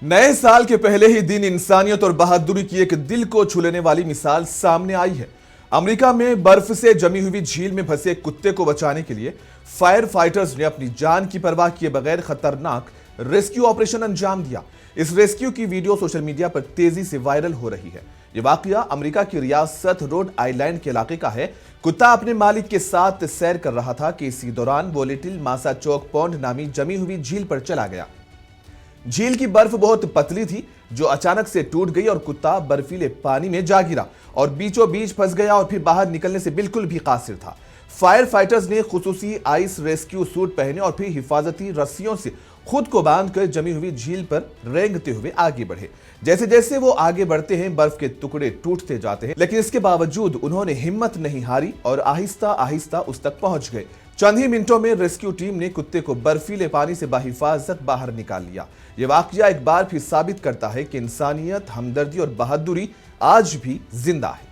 नए साल के पहले ही दिन इंसानियत और बहादुरी की एक दिल को छू लेने वाली मिसाल सामने आई है। अमेरिका में बर्फ से जमी हुई झील में फंसे एक कुत्ते को बचाने के लिए फायर फाइटर्स ने अपनी जान की परवाह किए बगैर खतरनाक रेस्क्यू ऑपरेशन अंजाम दिया। इस रेस्क्यू की वीडियो सोशल मीडिया पर तेजी से वायरल हो रही है। ये वाकया अमेरिका की रियासत रोड आइलैंड के इलाके का है। कुत्ता अपने मालिक के साथ सैर कर रहा था कि इसी दौरान वो लिटिल मासाचौक पॉन्ड नामी जमी हुई झील पर चला गया। झील की बर्फ बहुत पतली थी जो अचानक से टूट गई और कुत्ता बर्फीले पानी में जा गिरा और बीचों बीच फंस गया और फिर बाहर निकलने से बिल्कुल भी कासिर था। फायर फाइटर्स ने खुसूसी आइस रेस्क्यू सूट पहने और फिर हिफाजती रस्सियों से खुद को बांधकर जमी हुई झील पर रेंगते हुए आगे बढ़े। जैसे जैसे वो आगे बढ़ते हैं बर्फ के टुकड़े टूटते जाते हैं, लेकिन इसके बावजूद उन्होंने हिम्मत नहीं हारी और आहिस्ता आहिस्ता उस तक पहुंच गए। चंद ही मिनटों में रेस्क्यू टीम ने कुत्ते को बर्फीले पानी से बाहिफाजत बाहर निकाल लिया। ये वाकया एक बार फिर साबित करता है कि इंसानियत, हमदर्दी और बहादुरी आज भी जिंदा है।